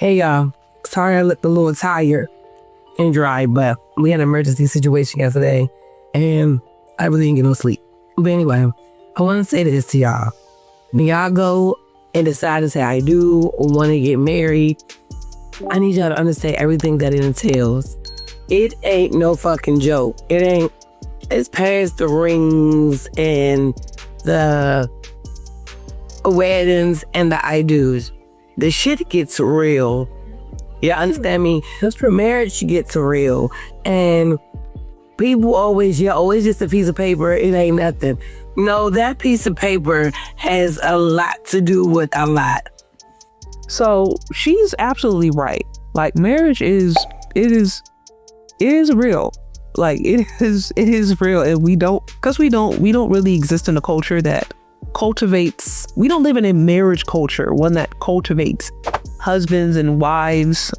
Hey y'all, sorry I looked a little tired and dry, but we had an emergency situation yesterday and I really didn't get no sleep. But anyway, I want to say this to y'all. When y'all go and decide to say I do or want to get married, I need y'all to understand everything that it entails. It ain't no fucking joke. It's past the rings and the weddings and the I do's. The shit gets real. You understand me? Marriage gets real. And people always, just a piece of paper. It ain't nothing. No, that piece of paper has a lot to do with a lot. So she's absolutely right. Like, marriage is real. Like, it is real. And we don't really exist in a culture that cultivates, we don't live in a marriage culture, one that cultivates husbands and wives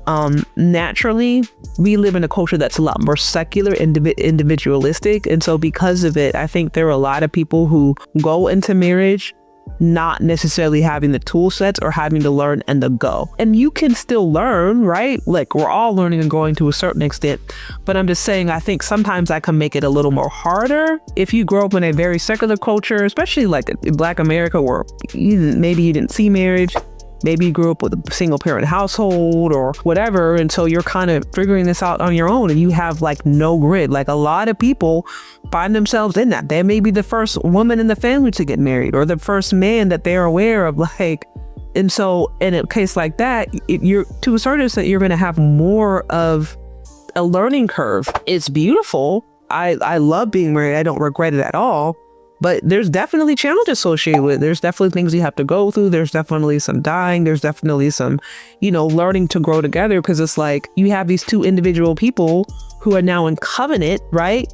naturally. We live in a culture that's a lot more secular, individualistic. And so because of it, I think there are a lot of people who go into marriage not necessarily having the tool sets or having to learn and the go. And you can still learn, right? Like, we're all learning and growing to a certain extent. But I'm just saying, I think sometimes I can make it a little more harder if you grow up in a very secular culture, especially like in Black America, where maybe you didn't see marriage. Maybe you grew up with a single parent household or whatever. And so you're kind of figuring this out on your own and you have like no grid. Like, a lot of people find themselves in that. They may be the first woman in the family to get married or the first man that they're aware of. Like, and so in a case like that, you're to a certain extent, you're going to have more of a learning curve. It's beautiful. I love being married. I don't regret it at all. But there's definitely challenges associated with it. There's definitely things you have to go through. There's definitely some dying. There's definitely some, learning to grow together, because it's like you have these two individual people who are now in covenant, right?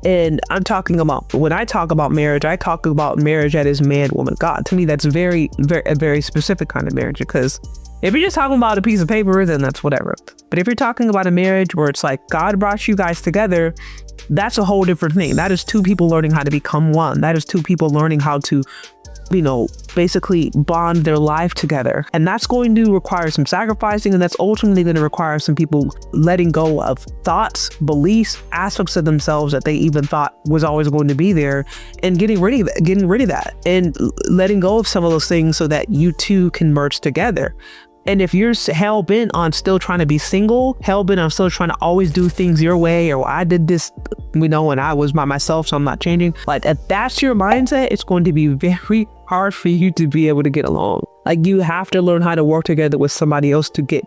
And I'm talking about, when I talk about marriage, I talk about marriage that is man, woman, God. To me, that's a very specific kind of marriage, because if you're just talking about a piece of paper, then that's whatever. But if you're talking about a marriage where it's like God brought you guys together, that's a whole different thing. That is two people learning how to become one. That is two people learning how to, basically bond their life together. And that's going to require some sacrificing. And that's ultimately going to require some people letting go of thoughts, beliefs, aspects of themselves that they even thought was always going to be there, and getting rid of that and letting go of some of those things so that you two can merge together. And if you're hell-bent on still trying to be single, hell-bent on still trying to always do things your way, or I did this, when I was by myself, so I'm not changing. Like, if that's your mindset, it's going to be very hard for you to be able to get along. Like, you have to learn how to work together with somebody else to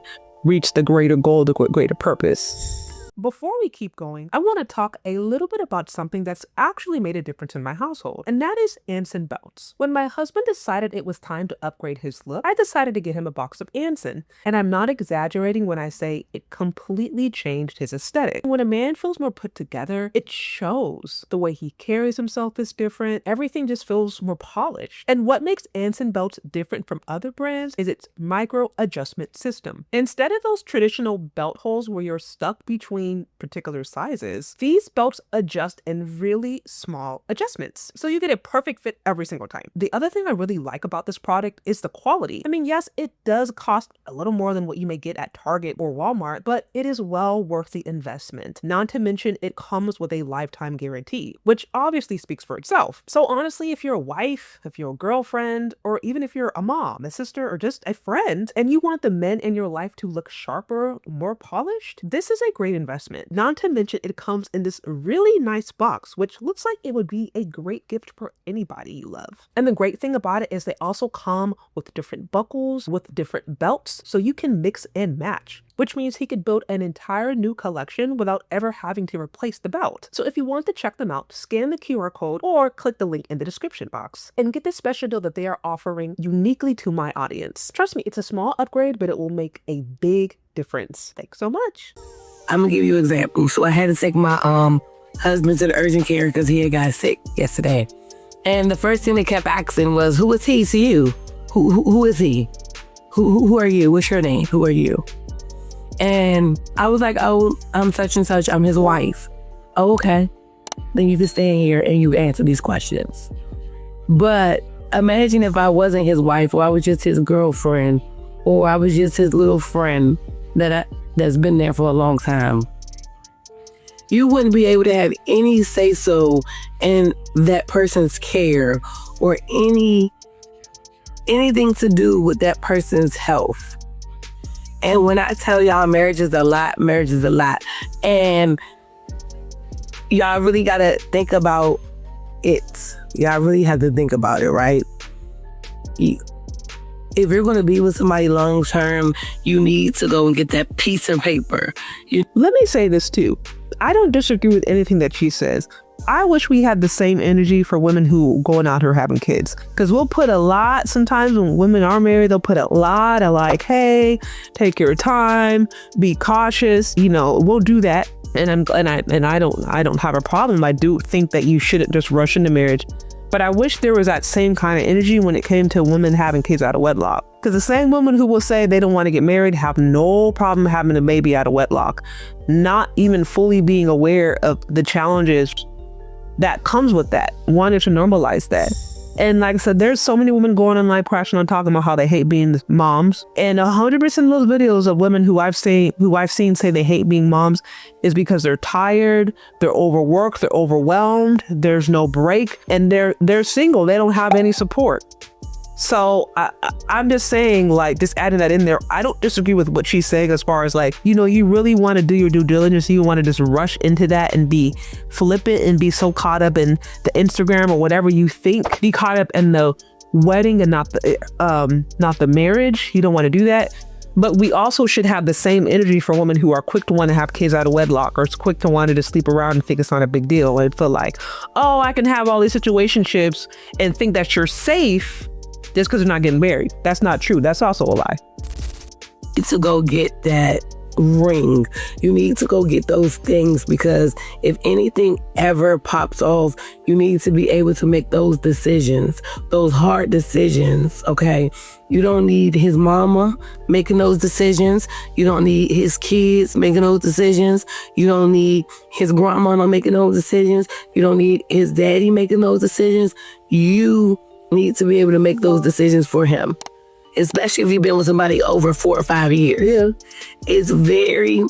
reach the greater goal, the greater purpose. Before we keep going, I want to talk a little bit about something that's actually made a difference in my household, and that is Anson belts. When my husband decided it was time to upgrade his look, I decided to get him a box of Anson, and I'm not exaggerating when I say it completely changed his aesthetic. When a man feels more put together, it shows. The way he carries himself is different. Everything just feels more polished. And what makes Anson belts different from other brands is its micro adjustment system. Instead of those traditional belt holes where you're stuck between particular sizes, these belts adjust in really small adjustments, so you get a perfect fit every single time. The other thing I really like about this product is the quality. I mean, yes, it does cost a little more than what you may get at Target or Walmart, but it is well worth the investment. Not to mention, it comes with a lifetime guarantee, which obviously speaks for itself. So honestly, if you're a wife, if you're a girlfriend, or even if you're a mom, a sister, or just a friend, and you want the men in your life to look sharper, more polished, this is a great investment. Not to mention, it comes in this really nice box, which looks like it would be a great gift for anybody you love. And the great thing about it is they also come with different buckles, with different belts, so you can mix and match, which means he could build an entire new collection without ever having to replace the belt. So if you want to check them out, scan the QR code or click the link in the description box and get this special deal that they are offering uniquely to my audience. Trust me, it's a small upgrade, but it will make a big difference. Thanks so much. I'm gonna give you an example. So I had to take my husband to the urgent care because he had got sick yesterday. And the first thing they kept asking was, who is he to you? Who is he? Who are you? What's your name? Who are you? And I was like, oh, I'm such and such. I'm his wife. Oh, okay. Then you can stand here and you answer these questions. But imagine if I wasn't his wife or I was just his girlfriend or I was just his little friend that's been there for a long time, you wouldn't be able to have any say-so in that person's care or anything to do with that person's health. And when I tell y'all marriage is a lot, marriage is a lot. And y'all really gotta think about it. Y'all really have to think about it, right? If you're gonna be with somebody long term, you need to go and get that piece of paper. Let me say this too. I don't disagree with anything that she says. I wish we had the same energy for women who going out here having kids. Because we'll put a lot, sometimes when women are married, they'll put a lot of like, hey, take your time, be cautious, we'll do that. And I don't have a problem. I do think that you shouldn't just rush into marriage. But I wish there was that same kind of energy when it came to women having kids out of wedlock. Because the same women who will say they don't want to get married have no problem having a baby out of wedlock, not even fully being aware of the challenges that comes with that, wanting to normalize that. And like I said, there's so many women going online crashing on talking about how they hate being moms. And 100% of those videos of women who I've seen say they hate being moms is because they're tired, they're overworked, they're overwhelmed, there's no break, and they're single. They don't have any support. So I'm just saying, like, just adding that in there, I don't disagree with what she's saying as far as like, you really want to do your due diligence. You want to just rush into that and be flippant and be so caught up in the Instagram or whatever you think, be caught up in the wedding and not the marriage. You don't want to do that. But we also should have the same energy for women who are quick to want to have kids out of wedlock, or it's quick to want to just sleep around and think it's not a big deal and feel like, oh, I can have all these situationships and think that you're safe just because you're not getting married. That's not true. That's also a lie. To go get that ring, you need to go get those things, because if anything ever pops off, you need to be able to make those decisions, those hard decisions, okay? You don't need his mama making those decisions. You don't need his kids making those decisions. You don't need his grandma making those decisions. You don't need his daddy making those decisions. You need to be able to make those decisions for him, especially if you've been with somebody over 4 or 5 years. Yeah. It's very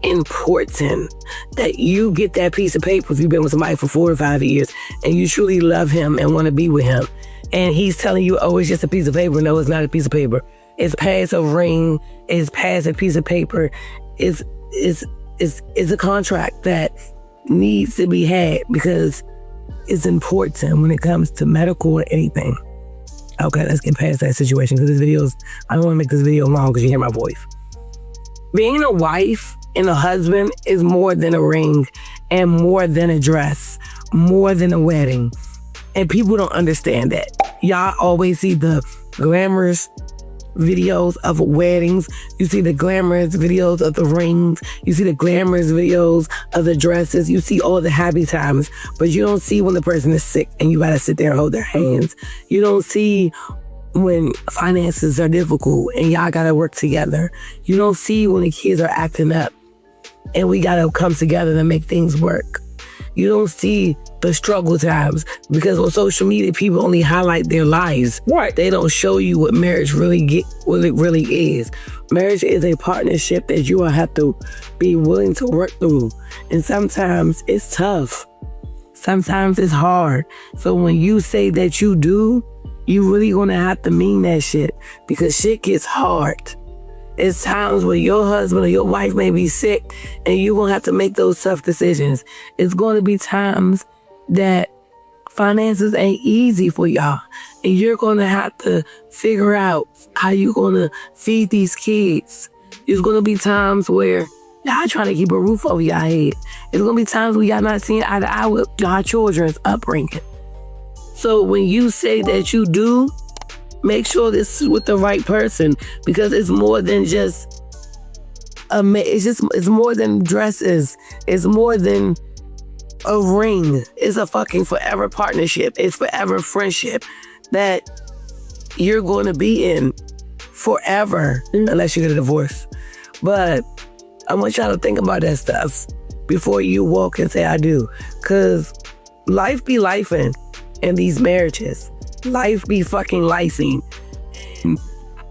important that you get that piece of paper if you've been with somebody for 4 or 5 years and you truly love him and want to be with him. And he's telling you, oh, it's just a piece of paper. No, it's not a piece of paper. It's past a ring. It's past a piece of paper. It's a contract that needs to be had, because it's important when it comes to medical or anything. Okay, let's get past that situation, because I don't want to make this video long because you hear my voice. Being a wife and a husband is more than a ring and more than a dress, more than a wedding. And people don't understand that. Y'all always see the glamorous videos of weddings. You see the glamorous videos of the rings. You see the glamorous videos of the dresses. You see all the happy times, but you don't see when the person is sick and you gotta sit there and hold their hands. You don't see when finances are difficult and y'all gotta work together. You don't see when the kids are acting up and we gotta come together to make things work. You don't see the struggle times, because on social media, people only highlight their lives. Right. They don't show you what marriage really is. Marriage is a partnership that you will have to be willing to work through. And sometimes it's tough. Sometimes it's hard. So when you say that you do, you really gonna have to mean that shit, because shit gets hard. It's times where your husband or your wife may be sick and you're going to have to make those tough decisions. It's going to be times that finances ain't easy for y'all. And you're going to have to figure out how you're going to feed these kids. There's going to be times where y'all trying to keep a roof over y'all head. There's going to be times where y'all not seeing eye to eye with y'all children's upbringing. So when you say that you do, make sure this is with the right person, because it's more than just it's more than dresses. It's more than a ring. It's a fucking forever partnership. It's forever friendship that you're going to be in forever, unless you get a divorce. But I want y'all to think about that stuff before you walk and say I do, because life be lifing in these marriages. Life be fucking licing.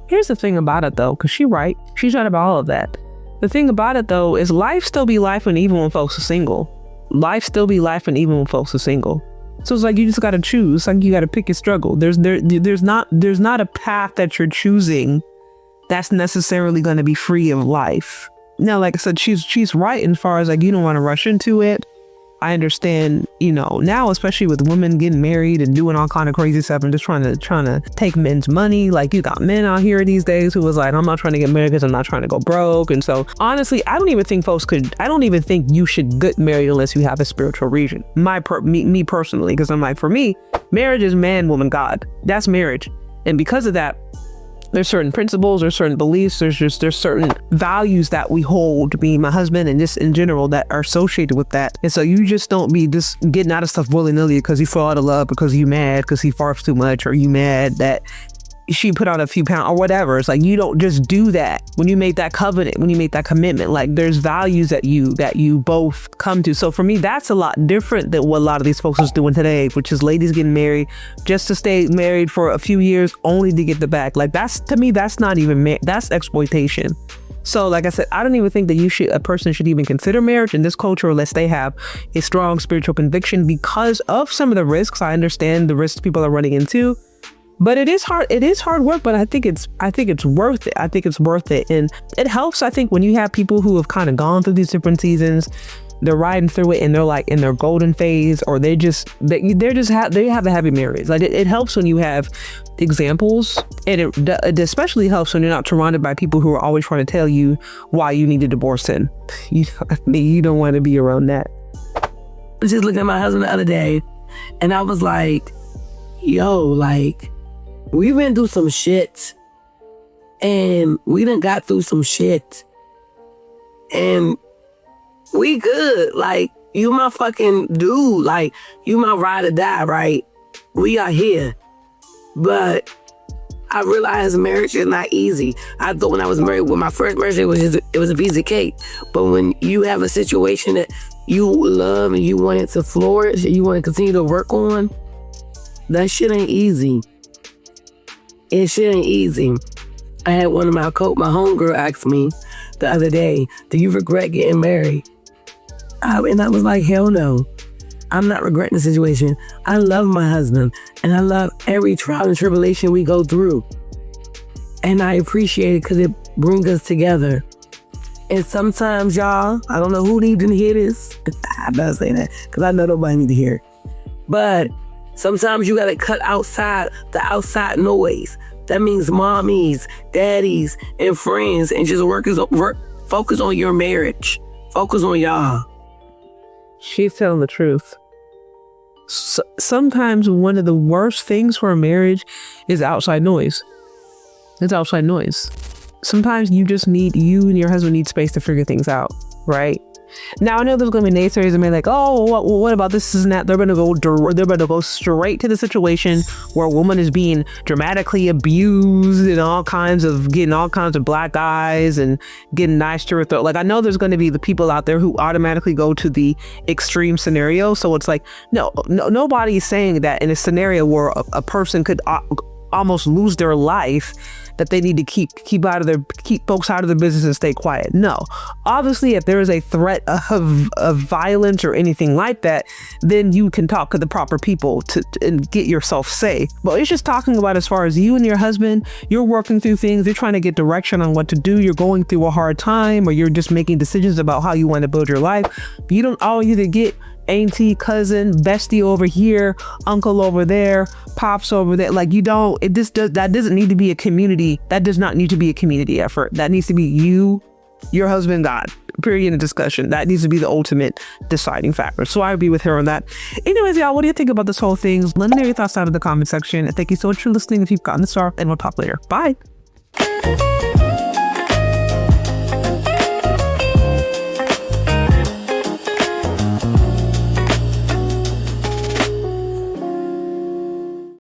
Here's the thing about it though, because she's right about all of that. The thing about it though is life still be life, and even when folks are single. Life still be life, and even when folks are single. So it's like you just got to choose. It's like you got to pick your struggle. There's not a path that you're choosing that's necessarily going to be free of life. Now, like I said, she's right as far as like you don't want to rush into it. I understand, now, especially with women getting married and doing all kind of crazy stuff and just trying to take men's money. Like you got men out here these days who was like, I'm not trying to get married because I'm not trying to go broke. And so honestly, I don't even think you should get married unless you have a spiritual reason. Me personally, because I'm like, for me, marriage is man, woman, God. That's marriage. And because of that, there's certain principles, there's certain beliefs, there's certain values that we hold, me, my husband, and just in general that are associated with that. And so you just don't be just getting out of stuff willy-nilly because you fall out of love, because you mad because he farts too much, or you mad that she put on a few pounds or whatever. It's like you don't just do that when you make that covenant, when you make that commitment. Like there's values that you both come to. So for me, that's a lot different than what a lot of these folks is doing today, which is ladies getting married just to stay married for a few years only to get the back. Like to me, that's not even that's exploitation. So like I said, I don't even think that a person should even consider marriage in this culture unless they have a strong spiritual conviction because of some of the risks. I understand the risks people are running into. But it is hard. It is hard work, but I think it's worth it. I think it's worth it. And it helps, I think, when you have people who have kind of gone through these different seasons, they're riding through it and they're like in their golden phase, or they have a happy marriage. Like it helps when you have examples, and it especially helps when you're not surrounded by people who are always trying to tell you why you need a divorce. And you don't want to be around that. I was just looking at my husband the other day, and I was like, yo, like, we been through some shit, and we done got through some shit, and we good. Like, you my fucking dude. Like, you my ride or die, right? We are here. But I realized marriage is not easy. I thought when I was married, when my first marriage, it was a piece of cake. But when you have a situation that you love and you want it to flourish and you want to continue to work on, that shit ain't easy. Shit ain't easy. I had one of my homegirl asked me the other day, do you regret getting married? And I was like, hell no. I'm not regretting the situation. I love my husband, and I love every trial and tribulation we go through. And I appreciate it because it brings us together. And sometimes, y'all, I don't know who needs to hear this. I better say that because I know nobody needs to hear it. But sometimes you got to cut the outside noise. That means mommies, daddies, and friends, and just focus on your marriage. Focus on y'all. She's telling the truth. Sometimes one of the worst things for a marriage is outside noise. It's outside noise. Sometimes you and your husband need space to figure things out, right? Now I know there's gonna be naysayers and be like, oh, what about this and that? They're gonna go straight to the situation where a woman is being dramatically abused and getting all kinds of black eyes and getting nice to her throat. Like I know there's gonna be the people out there who automatically go to the extreme scenario. So it's like, no, nobody is saying that in a scenario where a person could almost lose their life, that they need to keep folks out of their business and stay quiet. No, obviously, if there is a threat of violence or anything like that, then you can talk to the proper people and get yourself safe. But it's just talking about as far as you and your husband, you're working through things, you're trying to get direction on what to do, you're going through a hard time, or you're just making decisions about how you want to build your life. You don't all either get auntie, cousin, bestie over here, uncle over there, pops over there. Like that doesn't need to be a community. That does not need to be a community effort. That needs to be you, your husband, God, period, in a discussion. That needs to be the ultimate deciding factor. So I would be with her on that. Anyways, y'all, what do you think about this whole thing? Let me know your thoughts down in the comment section. And thank you so much for listening. If you've gotten this far, and we'll talk later. Bye.